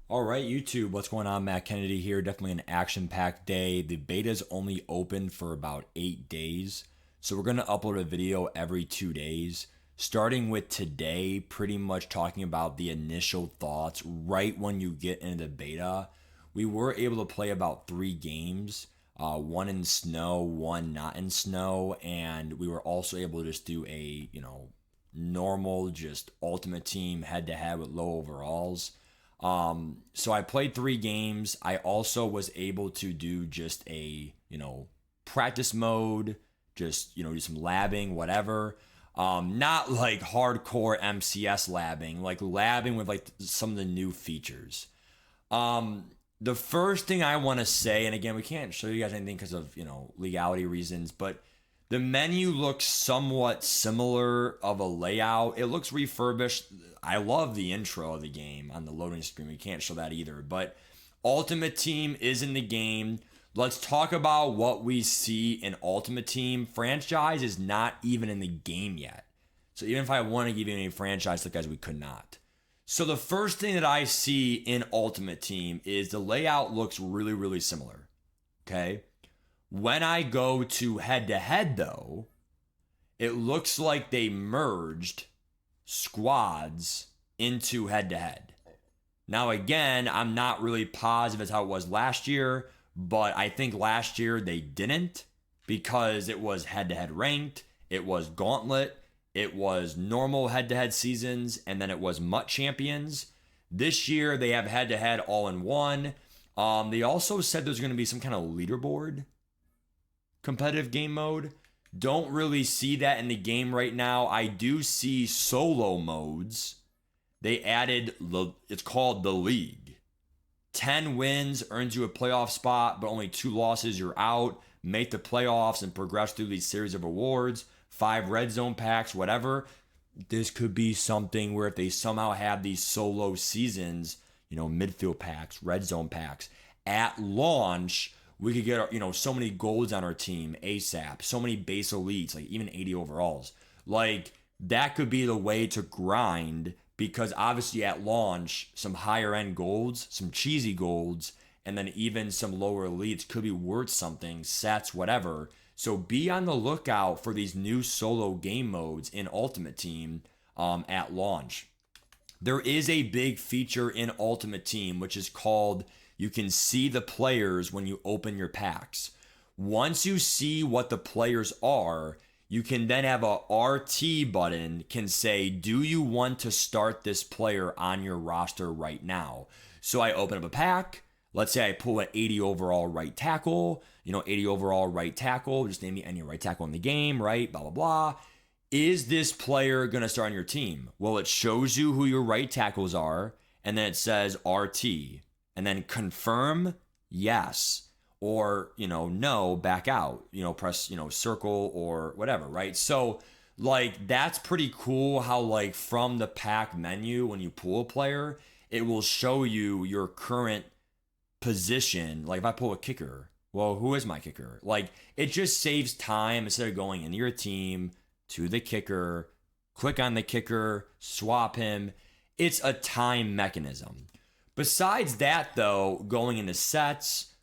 All right, YouTube, what's going on? Matt Kennedy here. Definitely an action packed day. The beta's only open for about 8 days. So we're going to upload a video every 2 days, starting with today, pretty much talking about the initial thoughts right when you get into the beta. We were able to play about 3 games, one in snow, one not in snow, and we were also able to just do a, normal, just ultimate team head to head with low overalls. So I played 3 games. I also was able to do just a, practice mode, just, do some labbing, whatever. Not like hardcore MCS labbing, like labbing with like some of the new features. The first thing I want to say, and again, we can't show you guys anything because of, legality reasons, but the menu looks somewhat similar of a layout. It looks refurbished. I love the intro of the game on the loading screen. We can't show that either. But Ultimate Team is in the game. Let's talk about what we see in Ultimate Team. Franchise is not even in the game yet. So even if I want to give you any franchise, look guys, we could not. So the first thing that I see in Ultimate Team is the layout looks really, really similar. Okay. When I go to head to head, though, it looks like they merged squads into head to head. Now, again, I'm not really positive as how it was last year, but I think last year they didn't because it was head to head ranked, it was gauntlet, it was normal head to head seasons, and then it was MUT champions. This year they have head to head all in one. They also said there's going to be some kind of leaderboard competitive game mode. Don't really see that in the game right now. I do see solo modes. They added, it's called the League. 10 wins earns you a playoff spot, but only 2 losses, you're out. Make the playoffs and progress through these series of awards. 5 red zone packs, whatever. This could be something where if they somehow have these solo seasons, midfield packs, red zone packs, at launch, we could get, so many golds on our team ASAP, so many base elites, like even 80 overalls. Like, that could be the way to grind because obviously at launch, some higher end golds, some cheesy golds, and then even some lower elites could be worth something, sets, whatever. So be on the lookout for these new solo game modes in Ultimate Team at launch. There is a big feature in Ultimate Team, which is called you can see the players when you open your packs. Once you see what the players are, you can then have a RT button can say, do you want to start this player on your roster right now? So I open up a pack. Let's say I pull an 80 overall right tackle, 80 overall right tackle. Just name me any right tackle in the game, right? Blah, blah, blah. Is this player going to start on your team? Well, it shows you who your right tackles are, and then it says RT. And then confirm, yes, or, no, back out, press, circle or whatever, right? So, like, that's pretty cool how, like, from the pack menu, when you pull a player, it will show you your current position. Like, if I pull a kicker, well, who is my kicker? Like, it just saves time instead of going into your team to the kicker, click on the kicker, swap him. It's a time mechanism. Besides that, though, going into sets,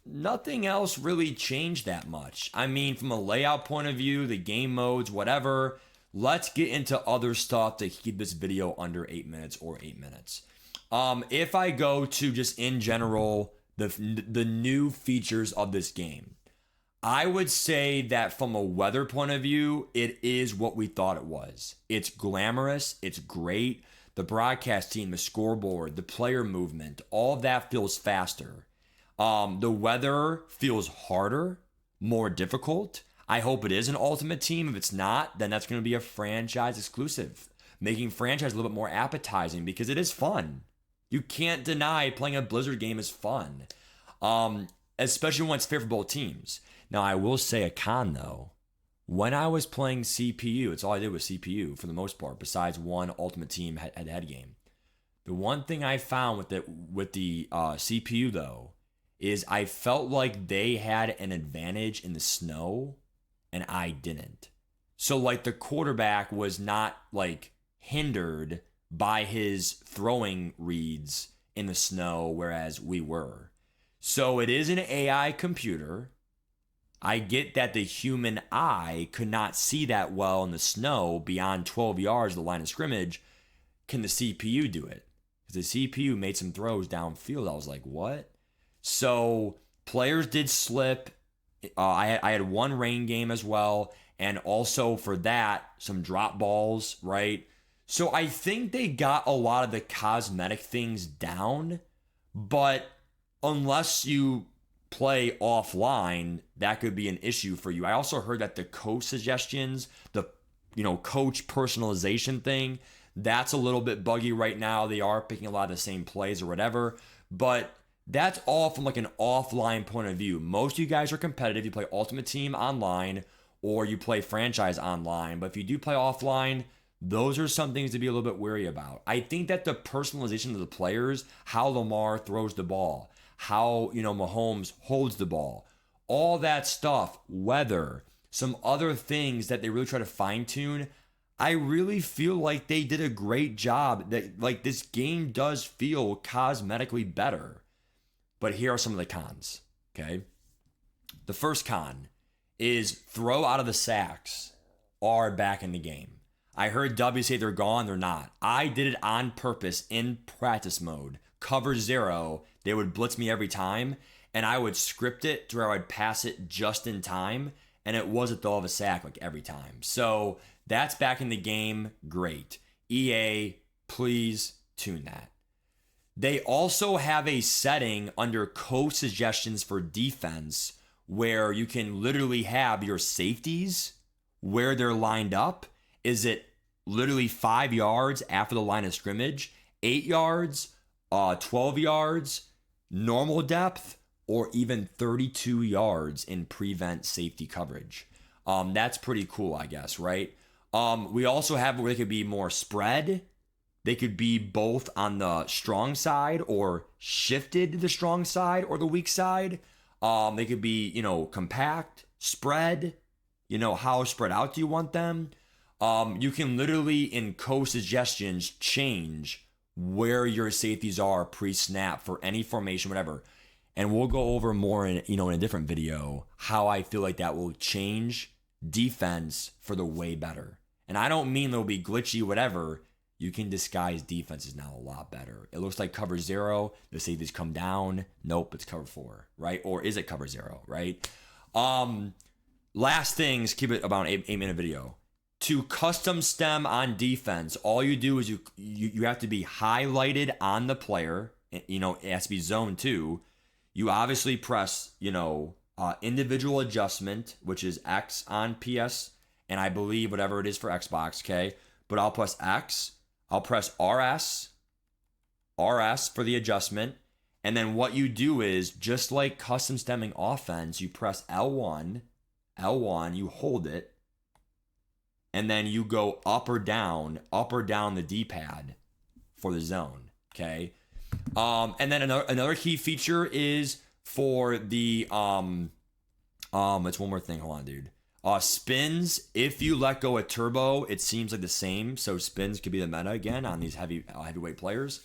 nothing else really changed that much. I mean, from a layout point of view, the game modes, whatever, let's get into other stuff to keep this video under 8 minutes or 8 minutes. If I go to just in general, the new features of this game, I would say that from a weather point of view, it is what we thought it was. It's glamorous, it's great. The broadcast team, the scoreboard, the player movement, all of that feels faster. The weather feels harder, more difficult. I hope it is an Ultimate Team. If it's not, then that's going to be a franchise exclusive, making franchise a little bit more appetizing because it is fun. You can't deny playing a Blizzard game is fun, especially when it's fair for both teams. Now, I will say a con, though. When I was playing CPU, it's all I did was CPU for the most part, besides one Ultimate Team head-to-head game. The one thing I found with the CPU, though, is I felt like they had an advantage in the snow, and I didn't. So, like, the quarterback was not, like, hindered by his throwing reads in the snow, whereas we were. So it is an AI computer. I get that the human eye could not see that well in the snow beyond 12 yards of the line of scrimmage. Can the CPU do it? Because the CPU made some throws downfield. I was like, what? So players did slip. I had one rain game as well. And also for that, some drop balls, right? So I think they got a lot of the cosmetic things down. But unless you play offline, that could be an issue for you. I also heard that the coach suggestions, the coach personalization thing, that's a little bit buggy right now. They are picking a lot of the same plays or whatever, but that's all from like an offline point of view. Most of you guys are competitive. You play Ultimate Team online or you play franchise online, but if you do play offline, those are some things to be a little bit wary about. I think that the personalization of the players, how Lamar throws the ball, how Mahomes holds the ball, all that stuff, weather, some other things that they really try to fine tune. I really feel like they did a great job. That like this game does feel cosmetically better. But here are some of the cons. Okay, the first con is throw out of the sacks are back in the game. I heard W say they're gone. They're not. I did it on purpose in practice mode. Cover zero. They would blitz me every time, and I would script it to where I would pass it just in time, and it was a throw of a sack like every time. So that's back in the game. Great. EA, please tune that. They also have a setting under coach suggestions for defense where you can literally have your safeties where they're lined up. Is it literally 5 yards after the line of scrimmage, 8 yards, 12 yards, normal depth, or even 32 yards in prevent safety coverage? That's pretty cool, I guess, right? We also have where they could be more spread. They could be both on the strong side or shifted to the strong side or the weak side. They could be, compact, spread. How spread out do you want them? You can literally in co-suggestions change where your safeties are pre-snap for any formation, whatever. And we'll go over more in a different video how I feel like that will change defense for the way better. And I don't mean they'll be glitchy, whatever. You can disguise defenses now a lot better. It looks like cover zero. The safeties come down. Nope, it's cover 4, right? Or is it cover 0, right? Last things, keep it about an 8-minute video. To custom stem on defense, all you do is you have to be highlighted on the player. It has to be zone 2. You obviously press, individual adjustment, which is X on PS, and I believe whatever it is for Xbox, okay? But I'll press X. I'll press RS for the adjustment. And then what you do is, just like custom stemming offense, you press L1, you hold it, and then you go up or down the D-pad for the zone, okay? And then another key feature is for the, it's one more thing, hold on, dude. Spins, if you let go of turbo, it seems like the same. So spins could be the meta again on these heavyweight players.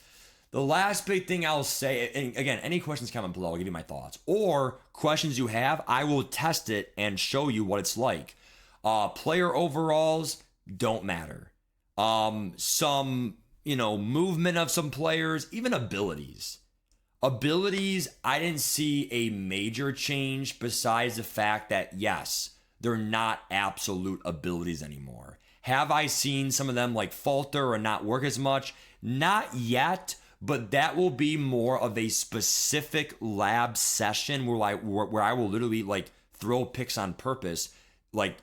The last big thing I'll say, and again, any questions comment below, I'll give you my thoughts. Or questions you have, I will test it and show you what it's like. Player overalls don't matter. Some, movement of some players, even abilities. Abilities, I didn't see a major change besides the fact that, yes, they're not absolute abilities anymore. Have I seen some of them like falter or not work as much? Not yet, but that will be more of a specific lab session where I will literally like throw picks on purpose like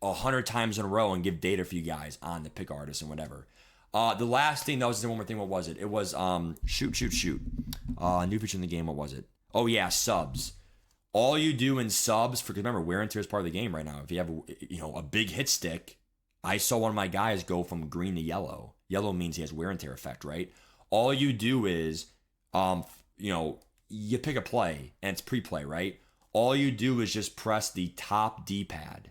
100 times in a row and give data for you guys on the pick artist and whatever. The last thing, that was one more thing. What was it? It was shoot. New feature in the game. What was it? Oh yeah, subs. All you do in subs, because remember, wear and tear is part of the game right now. If you have a big hit stick, I saw one of my guys go from green to yellow. Yellow means he has wear and tear effect, right? All you do is, you pick a play and it's pre-play, right? All you do is just press the top D-pad.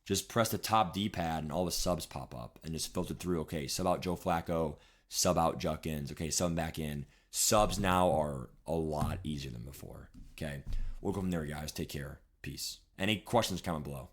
Just press the top D-pad and all the subs pop up and just filter through. Okay, sub out Joe Flacco, sub out Juckins. Okay, sub back in. Subs now are a lot easier than before. Okay, we'll go from there, guys. Take care. Peace. Any questions, comment below.